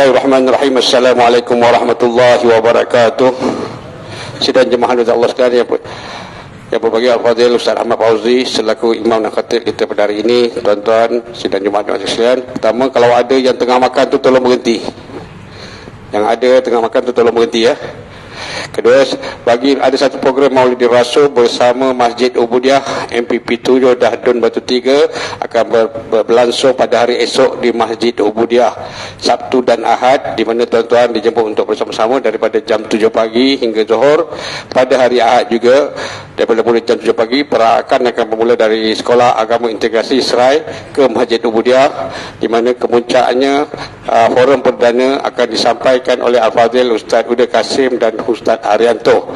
Bismillahirrahmanirrahim. Assalamualaikum warahmatullahi wabarakatuh. Sidang jemaah hadirin Allah sekalian yang berbahagia Al-Fadhil Ustaz Ahmad Fauzi selaku imam dan khatib kita pada hari ini. Tuan-tuan sidang jemaah hadirin sekalian, pertama, kalau ada yang tengah makan tu tolong berhenti. Yang ada tengah makan tu tolong berhenti ya. Kedua, bagi ada satu program Maulidi Rasul bersama Masjid Ubudiah MPP 7 Dahdun Batu 3 akan berlangsung pada hari esok di Masjid Ubudiah Sabtu dan Ahad, di mana tuan-tuan dijemput untuk bersama-sama daripada jam 7 pagi hingga Zuhur. Pada hari Ahad juga daripada mulai jam 7 pagi perayaan akan bermula dari Sekolah Agama Integrasi Serai ke Masjid Ubudiah, di mana kemuncaknya forum perdana akan disampaikan oleh Al-Fadhil Ustaz Huda Kasim dan Ustaz Arianto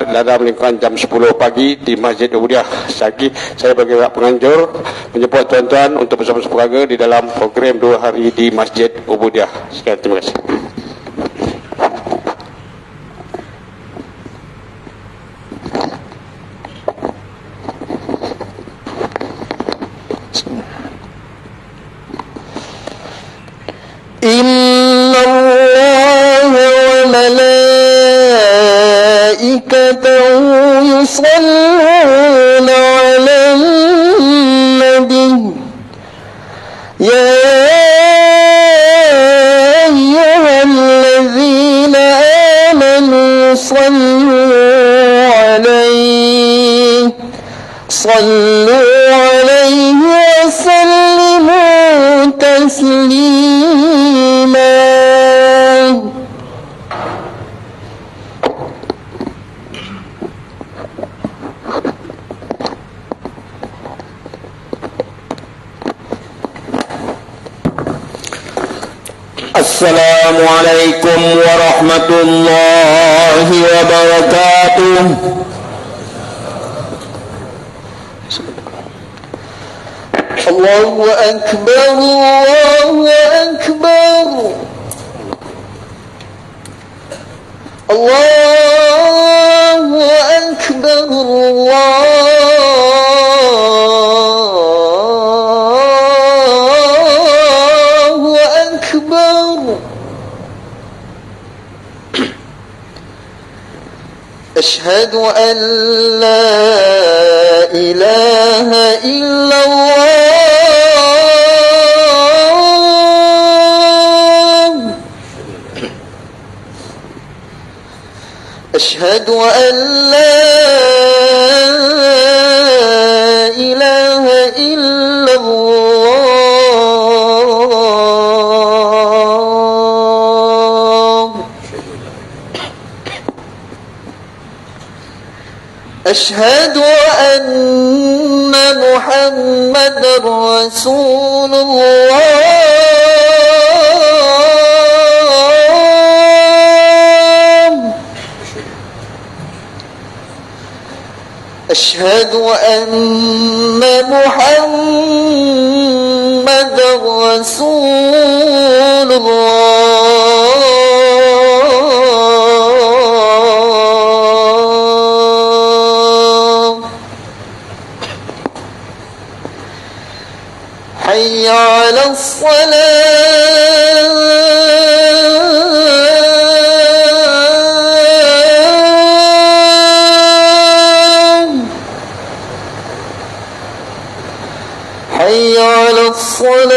dalam lingkungan jam 10 pagi di Masjid Ubudiah. Lagi saya bagi penganjur menjemput tuan-tuan untuk bersama-sama keluarga di dalam program 2 hari di Masjid Ubudiah. Sekian, terima kasih. Inna Allah wa malaikatahu yusalluna 'alan nabi ya ayyuhalladzina amanu sallu 'alaihi wa sallimu taslima. Assalamualaikum warahmatullahi wabarakatuh. Allahu Akbar, Allahu Akbar, Allahu Akbar, Allahu Akbar. Ashhadu an la ilaha illallah. أشهد أن لا إله إلا الله. أشهد أن محمدا رسول الله. أشهد أن محمدا رسول الله. حي على الصلاة. حي على الصلاة.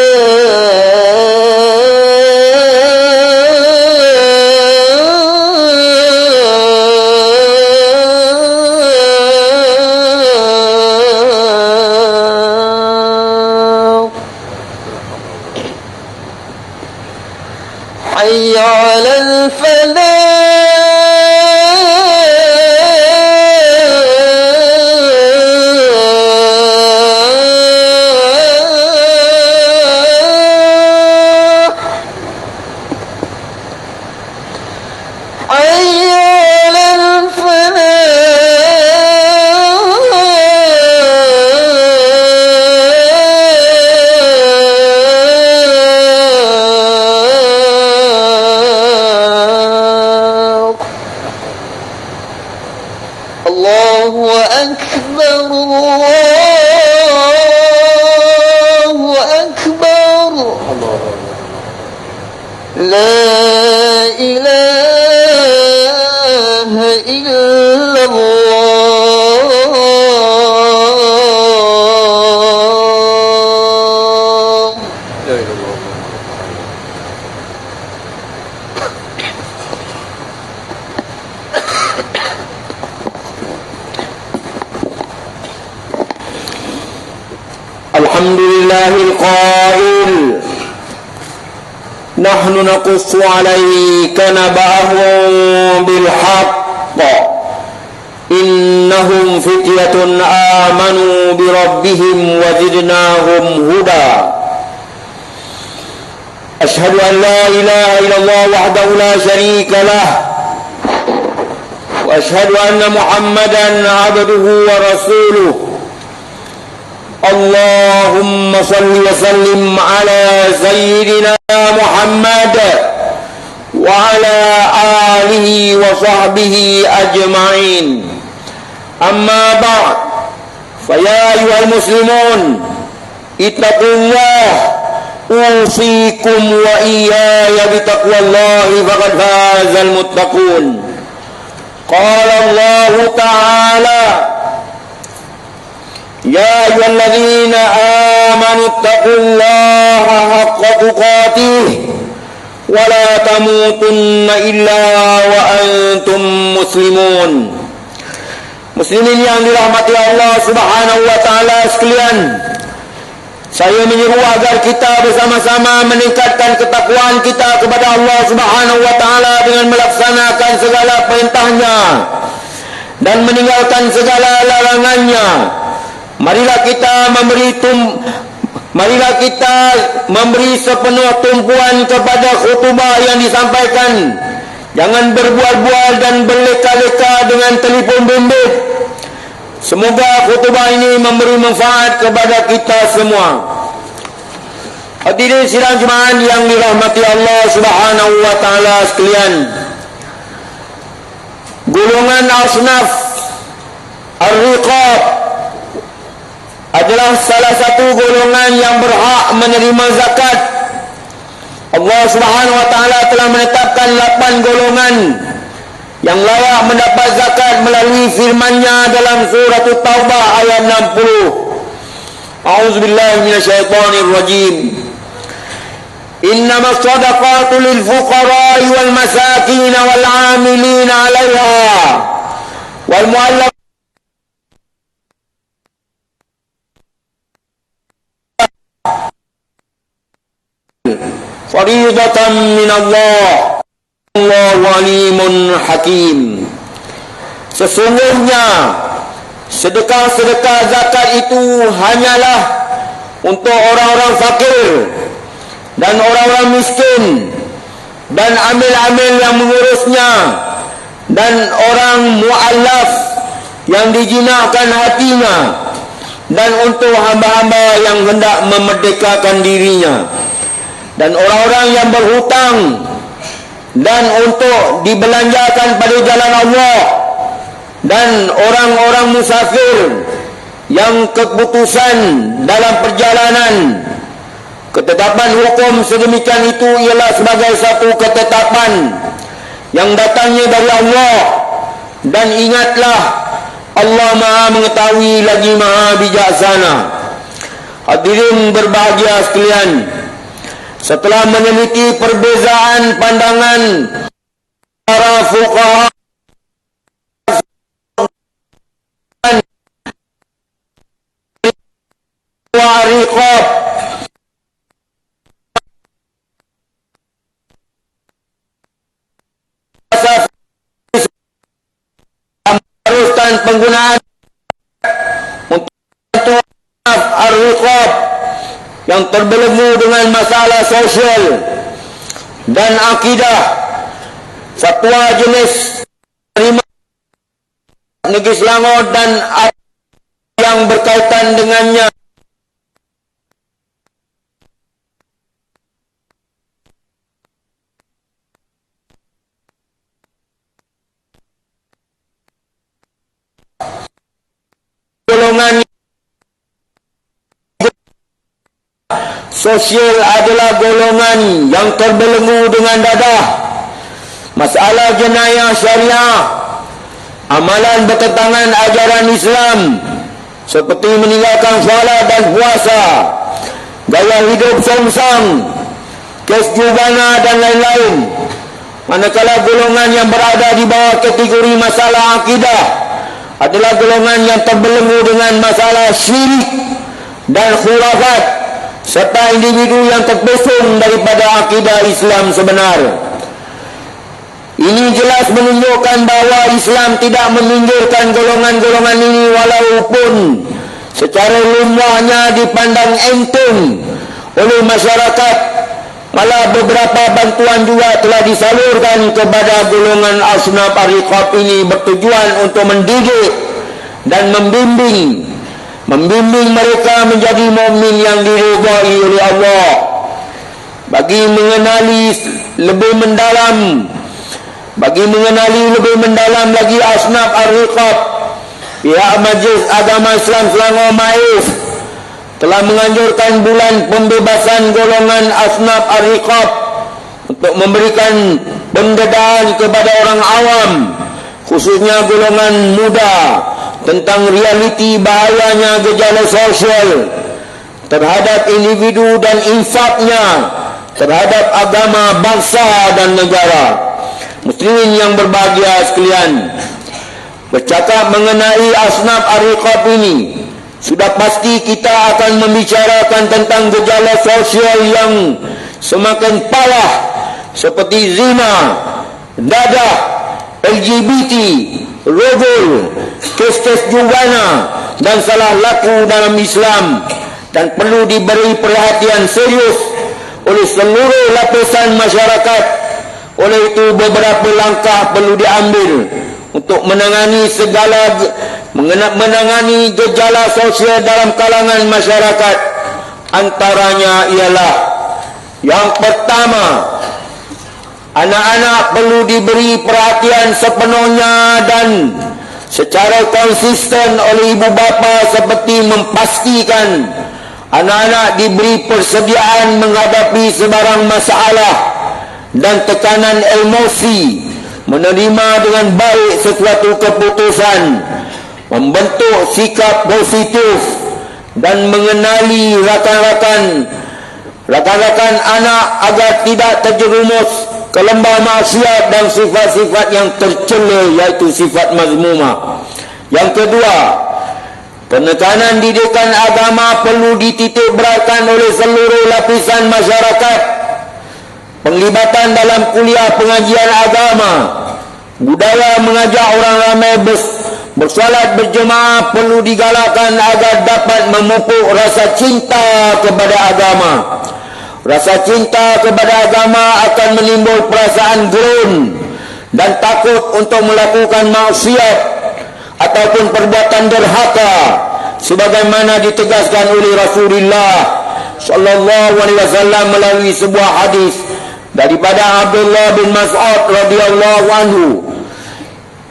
حي على الفلاح. Allahu Akbar, Allahu Akbar. لا إله إلا الله. الحمد لله القائل نحن نقص عليك نبأهم بالحق إنهم فتية آمنوا بربهم وزدناهم هدى أشهد أن لا إله إلا الله وحده لا شريك له وأشهد أن محمدا عبده ورسوله اللهم صل وسلم على سيدنا محمد وعلى آله وصحبه أجمعين أما بعد فيا أيها المسلمون اتقوا الله أوصيكم وإياي بتقوى الله فقد فاز المتقون قال الله تعالى يا أيها الذين آمنوا اتقوا الله حق تقاته ولا تموتن إلا وأنتم مسلمون. Muslimin yang dirahmati Allah Subhanahu wa taala sekalian, saya menyeru agar kita bersama-sama meningkatkan ketakwaan kita kepada Allah Subhanahu wa taala dengan melaksanakan segala perintahnya dan meninggalkan segala larangannya. Marilah kita memberi sepenuh tumpuan kepada khutbah yang disampaikan. Jangan berbual-bual dan berleka-leka dengan telefon bimbit. Semoga khutbah ini memberi manfaat kepada kita semua. Hadirin sidang jemaah yang dirahmati Allah Subhanahu wa taala sekalian. Golongan asnaf ar-riqab adalah salah satu golongan yang berhak menerima zakat. Allah Subhanahu wa taala telah menetapkan 8 golongan yang layak mendapat zakat melalui firman-Nya dalam surah At-Taubah ayat 60. A'udzubillahi minasyaitonir rajim. Innamas shadaqatu lil fuqara'i wal masakin wal 'amilin 'alaiha wal mu'allaf fariidatan min Allah Allahu alimun hakim. Sesungguhnya sedekah-sedekah zakat itu hanyalah untuk orang-orang fakir dan orang-orang miskin dan amil-amil yang mengurusnya dan orang mu'allaf yang dijinakkan hatinya dan untuk hamba-hamba yang hendak memerdekakan dirinya dan orang-orang yang berhutang dan untuk dibelanjakan pada jalan Allah dan orang-orang musafir yang keputusan dalam perjalanan. Ketetapan hukum sedemikian itu ialah sebagai satu ketetapan yang datangnya dari Allah, dan ingatlah Allah Maha mengetahui lagi Maha bijaksana. Hadirin berbahagia sekalian, setelah meneliti perbezaan pandangan para fuqaha wa riqab haruskan penggunaan untuk ar-riqab yang terbelenggu dengan masalah sosial dan akidah. Fatwa jenis terima Negeri Selangor dan yang berkaitan dengannya golongan sosial adalah golongan yang terbelenggu dengan dadah. Masalah jenayah syariah, amalan bertentangan ajaran Islam seperti meninggalkan solat dan puasa, gaya hidup songsang, kes jubana dan lain-lain. Manakala golongan yang berada di bawah kategori masalah akidah adalah golongan yang terbelenggu dengan masalah syirik dan khurafat, serta individu yang terpesong daripada akidah Islam sebenar. Ini jelas menunjukkan bahawa Islam tidak meminggirkan golongan-golongan ini walaupun secara lumrahnya dipandang enteng oleh masyarakat. Malah beberapa bantuan juga telah disalurkan kepada golongan asnaf ar-riqab ini bertujuan untuk mendidik dan membimbing mereka menjadi mukmin yang diridhai oleh Allah. Bagi mengenali lebih mendalam lagi asnaf ar-riqab, pihak Majlis Agama Islam Selangor MAIS telah menganjurkan bulan pembebasan golongan asnaf ar-riqab untuk memberikan pendedahan kepada orang awam, khususnya golongan muda, tentang realiti bahayanya gejala sosial terhadap individu dan infaknya terhadap agama, bangsa dan negara. Muslimin yang berbahagia sekalian, bercakap mengenai asnaf ar-riqab ini, sudah pasti kita akan membicarakan tentang gejala sosial yang semakin parah seperti zina, dadah, LGBT, rogol, kes-kes jubana dan salah laku dalam Islam, dan perlu diberi perhatian serius oleh seluruh lapisan masyarakat. Oleh itu beberapa langkah perlu diambil untuk menangani gejala sosial dalam kalangan masyarakat. Antaranya ialah, yang pertama, anak-anak perlu diberi perhatian sepenuhnya dan secara konsisten oleh ibu bapa, seperti memastikan anak-anak diberi persediaan menghadapi sebarang masalah dan tekanan emosi, menerima dengan baik sesuatu keputusan, membentuk sikap positif dan mengenali rakan-rakan anak agar tidak terjerumus ke lembah maksiat dan sifat-sifat yang tercela, iaitu sifat mazmumah. Yang kedua, penekanan didikan agama perlu dititik beratkan oleh seluruh lapisan masyarakat. Penglibatan dalam kuliah pengajian agama, budaya mengajak orang ramai bersolat berjemaah perlu digalakkan agar dapat memupuk rasa cinta kepada agama. Rasa cinta kepada agama akan menimbul perasaan gerun dan takut untuk melakukan maksiat ataupun perbuatan derhaka, sebagaimana ditegaskan oleh Rasulullah sallallahu alaihi wasallam melalui sebuah hadis daripada Abdullah bin Mas'ud radhiyallahu anhu,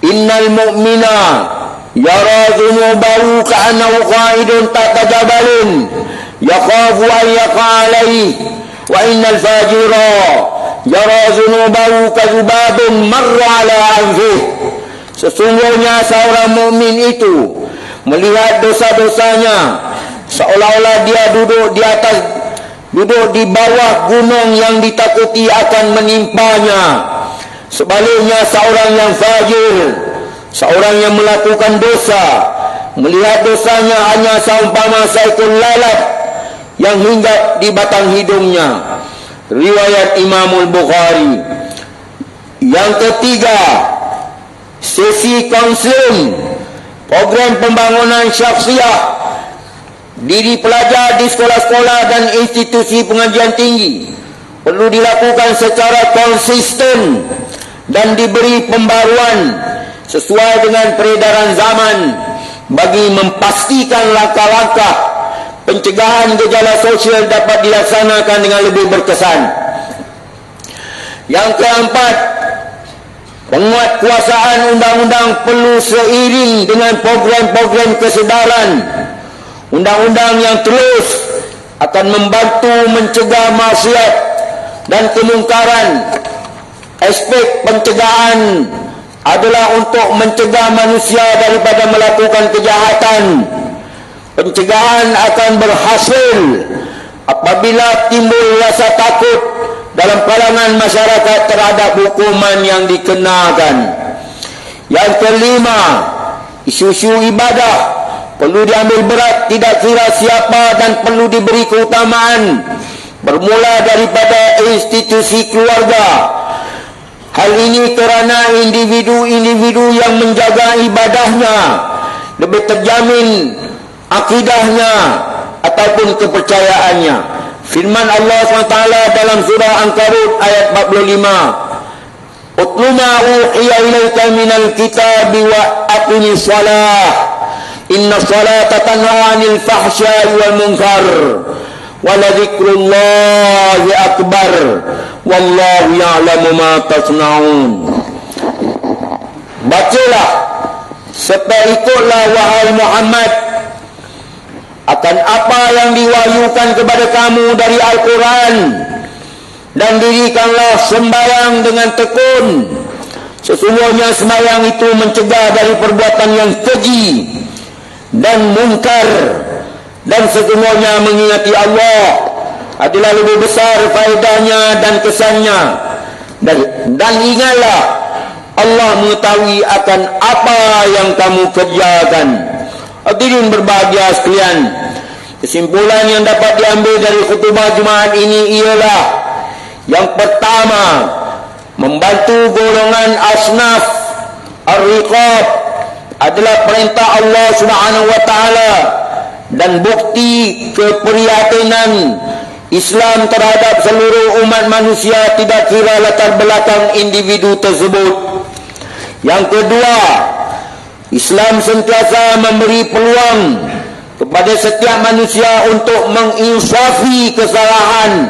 innal mu'mina yara dhunubahu ka'annahu qa'idun tahta jabalin yakhafu an yaqa alayhi, wa innal fajira yara dhunubahu kadhubabin marra ala anfih. Sesungguhnya seorang mukmin itu melihat dosa-dosanya seolah-olah dia duduk di bawah gunung yang ditakuti akan menimpanya. Sebaliknya seorang yang fajir, seorang yang melakukan dosa, melihat dosanya hanya seumpama seekor lalat yang hinggap di batang hidungnya. Riwayat Imamul Bukhari. Yang ketiga, sesi kaunseling, program pembangunan syakhsiah diri pelajar di sekolah-sekolah dan institusi pengajian tinggi perlu dilakukan secara konsisten dan diberi pembaruan sesuai dengan peredaran zaman bagi memastikan langkah-langkah pencegahan gejala sosial dapat dilaksanakan dengan lebih berkesan. Yang keempat, penguatkuasaan undang-undang perlu seiring dengan program-program kesedaran. Undang-undang yang terus akan membantu mencegah maksiat dan kemungkaran. Aspek pencegahan adalah untuk mencegah manusia daripada melakukan kejahatan. Pencegahan akan berhasil apabila timbul rasa takut dalam kalangan masyarakat terhadap hukuman yang dikenakan. Yang kelima, isu-isu ibadah perlu diambil berat, tidak kira siapa, dan perlu diberi keutamaan, bermula daripada institusi keluarga. Hal ini kerana individu-individu yang menjaga ibadahnya lebih terjamin akidahnya ataupun kepercayaannya. Firman Allah SWT dalam surah Ankabut ayat 45, "Utlu ma uhiya ilaika minal kitabi wa aqimis shalah. Inna sholata tanha 'anil fahsya'i wal munkar. Wa la dzikrullahi akbar. Wallahu ya'lamu ma tasna'un." Bacalah serta ikutlah wahai Muhammad akan apa yang diwahyukan kepada kamu dari Al-Quran, dan dirikanlah sembahyang dengan tekun. Sesungguhnya sembahyang itu mencegah dari perbuatan yang keji dan mungkar, dan sesungguhnya mengingati Allah adalah lebih besar faedahnya dan kesannya. Dan ingatlah, Allah mengetahui akan apa yang kamu kerjakan. Hadirin berbahagia sekalian, kesimpulan yang dapat diambil dari khutbah Jumaat ini ialah: yang pertama, membantu golongan asnaf ar-riqab adalah perintah Allah Subhanahu wa taala dan bukti keprihatinan Islam terhadap seluruh umat manusia, tidak kira latar belakang individu tersebut. Yang kedua, Islam sentiasa memberi peluang kepada setiap manusia untuk menginsafi kesalahan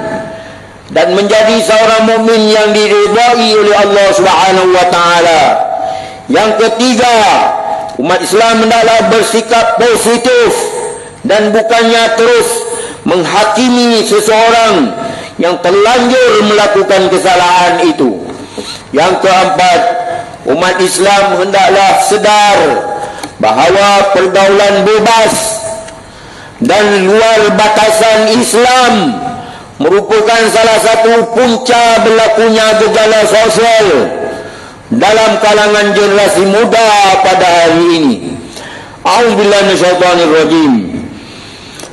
dan menjadi seorang mukmin yang diridai oleh Allah Subhanahu wa taala. Yang ketiga, umat Islam hendaklah bersikap positif dan bukannya terus menghakimi seseorang yang terlanjur melakukan kesalahan itu. Yang keempat, umat Islam hendaklah sedar bahawa pergaulan bebas dan luar batasan Islam merupakan salah satu punca berlakunya gejala sosial dalam kalangan generasi muda pada hari ini. A'udzubillahi minasyaitonir rajim.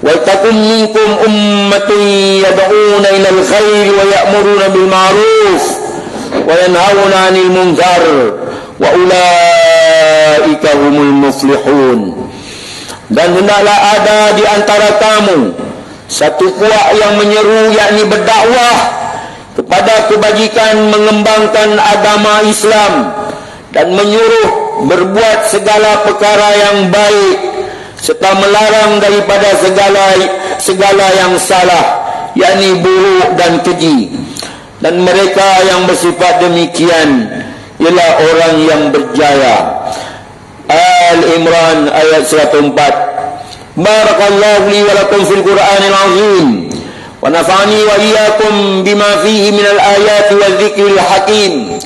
Wa takum minkum ummatun yad'una ilal khair wa ya'muruna bil ma'ruf wa yanhauna 'anil munkar wa ulaika humul muflihun. Dan hendaklah ada di antara kamu satu puak yang menyeru, yakni berdakwah kepada kebajikan, mengembangkan agama Islam, dan menyuruh berbuat segala perkara yang baik, serta melarang daripada segala yang salah, yakni buruk dan keji. Dan mereka yang bersifat demikian ialah orang yang berjaya. Al-Imran ayat 104. Barakallahu li wa lakum fil Qur'anil azim wa nafa'ani wa iyyakum bima fihi minal ayati wal dzikril hakim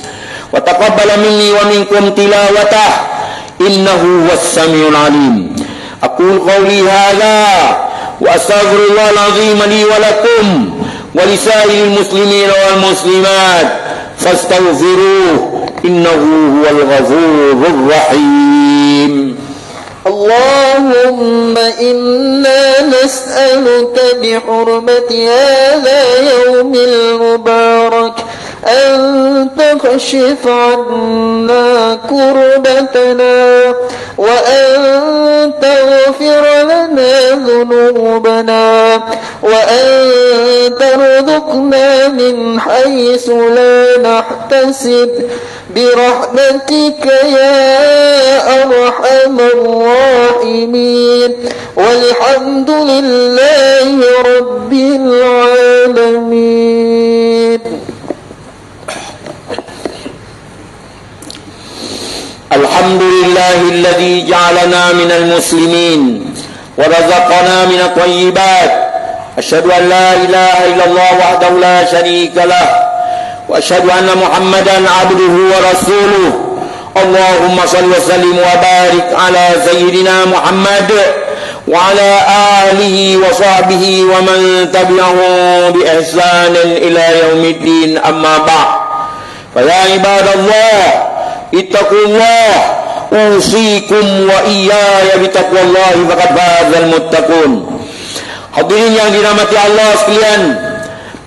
wa taqabbala minni wa minkum tilawatah innahu was-sami'ul alim. Aqul qawli hadha wa astaghfirullahal azim li wa lakum wa lisairil muslimin wal muslimat fastaghfiruhu innahu huwal ghafurur rahim. اللهم إنا نسألك بحرمة هذا يوم المبارك أن تكشف عنا كربتنا وأن تغفر لنا ذنوبنا وأن ترزقنا من حيث لا نحتسب برحمتك يا أرحم الراحمين والحمد لله رب العالمين. الحمد لله الذي جعلنا من المسلمين ورزقنا من الطيبات أشهد أن لا إله إلا الله وحده لا شريك له وأشهد أن محمدا عبده ورسوله اللهم صل وسلم وبارك على سيدنا محمد وعلى آله وصحبه ومن تبعهم بإحسان إلى يوم الدين أما بعد فيا عباد الله اتقوا الله أوصيكم وإياي بتقوى الله فقد فاز المتقون. Hadirin yang dirahmati Allah sekalian,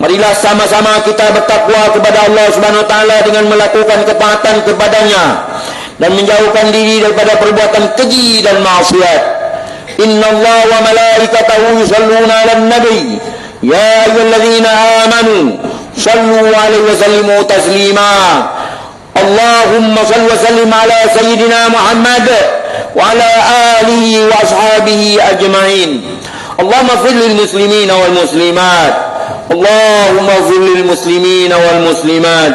marilah sama-sama kita bertakwa kepada Allah Subhanahu wa taala dengan melakukan ketaatan kepadanya dan menjauhkan diri daripada perbuatan keji dan maksiat. Innallaha wa malaikatahu yusholluna 'alan nabi ya ayyuhalladzina amanu shallu 'alaihi wa sallimu taslima. Allahumma shalli wa sallim ala sayyidina Muhammad wa ala alihi wa ashabihi ajma'in. Allahumma ighfir lil muslimina wal muslimat. Allahumma ighfir lil muslimina wal muslimat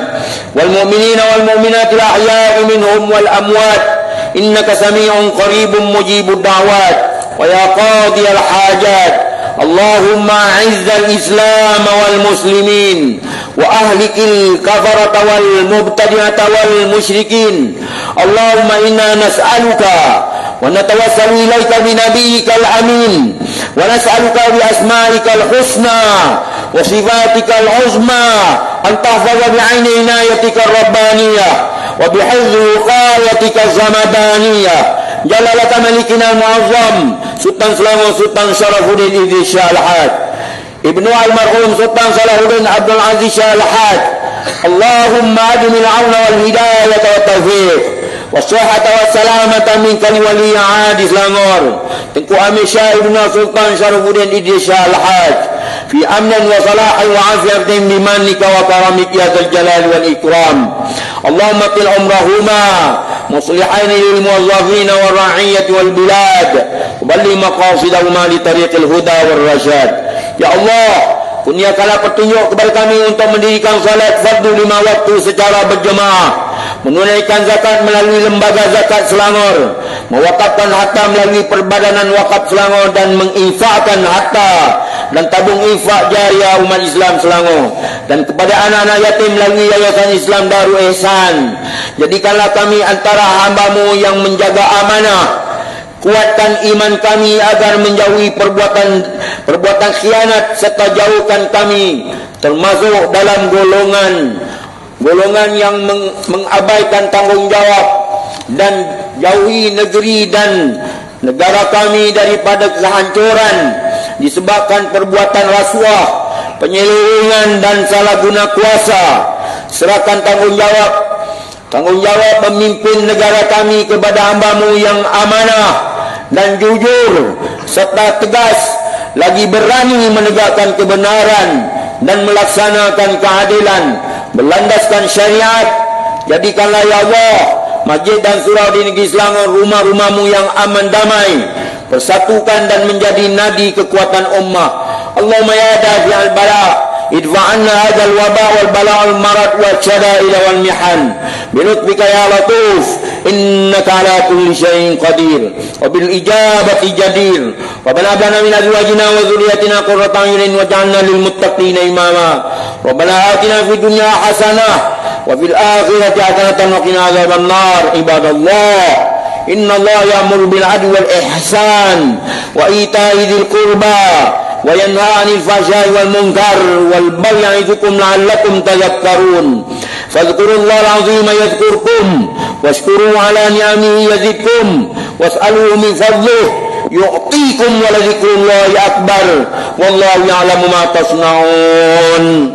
wal mu'minina wal mu'minat al ahya'i minhum wal amwat. Innaka sami'un qaribun mujibud da'wat wa ya qadiyal hajat. Allahumma a'izzal islam wal muslimin wa ahlikil kafarata wal mubtadi'ata wal musyrikin. Allahumma inna nas'aluka wa natawassalu ilaika bi nabiyyikal amin wa nas'aluka bi asma'ikal husna wa sifatikal uzma an tahfaza bi 'aini inayatikar rabbaniyah wa bi hifzi wiqayatikaz zamadaniyah. Jalalata malikina al-mu'azzam Sultan Selangor Sultan Syarafuddin Idris Shah Al-Had Ibnu al-marhum Sultan Salahuddin Abdul Aziz Shah Al-Had. Allahumma admil auna wal hidayata wa taufiq wasihhata wassalamata min kali wali adi Selangor Tengku Amir Shah Ibnu Sultan Syarafuddin Idris Shah Al-Had fi amnan wa salahin wa afiyatin bimanika wa karamik ya dzal jalal wal ikram. Allahumma qil umrahuma muslihain lil muwazzafin wal ra'iyyah wal bilad wa balli maqasidahuma li tariqil huda wal rasyad. Ya Allah, kurniakanlah petunjuk kepada kami untuk mendirikan salat fardu 5 waktu secara berjemaah, menunaikan zakat melalui lembaga zakat Selangor, mewakafkan harta melalui Perbadanan Wakaf Selangor dan menginfakkan harta dan tabung infak jariah umat Islam Selangor, dan kepada anak-anak yatim melalui Yayasan Islam Darul Ihsan. Jadikanlah kami antara hamba-Mu yang menjaga amanah. Kuatkan iman kami agar menjauhi perbuatan khianat serta jauhkan kami termasuk dalam golongan yang mengabaikan tanggungjawab, dan jauhi negeri dan negara kami daripada kehancuran disebabkan perbuatan rasuah, penyelewengan dan salah guna kuasa. Serahkan tanggungjawab memimpin negara kami kepada hamba-Mu yang amanah dan jujur serta tegas, lagi berani menegakkan kebenaran dan melaksanakan keadilan, berlandaskan syariat. Jadikanlah ya Allah masjid dan surau di negeri Selangor rumah-rumah-Mu yang aman damai, persatukan dan menjadi nadi kekuatan ummah. Allahumma ya dafi'al bala idfa' anna hadzal waba wal bala wal marad wal syada'id wal mihan bi lutfika ya latif innaka ala kulli syai'in qadir wa bil ijabati jadir. Rabbana hab lana min azwajina wa dhurriyyatina qurrata a'yunin waj'alna lil muttaqina imama. Rabbana atina fid dunya hasanah wa fil akhirati hasanatan wa qina adzaban nar. Ibadallah, innallaha ya'muru bil 'adli wal ihsan wa ita'i dzil qurba wa yanha 'anil fahsya'i wal munkar wal baghi ya'idukum la'allakum tadhakkarun. Fadhkurullaha al-'azima yadhkurkum washkuru 'ala ni'amihi yazidkum was'aluhu min fadlihi yu'tikum wa la dzikrullahi akbar wallahu ya'lamu ma tasna'un.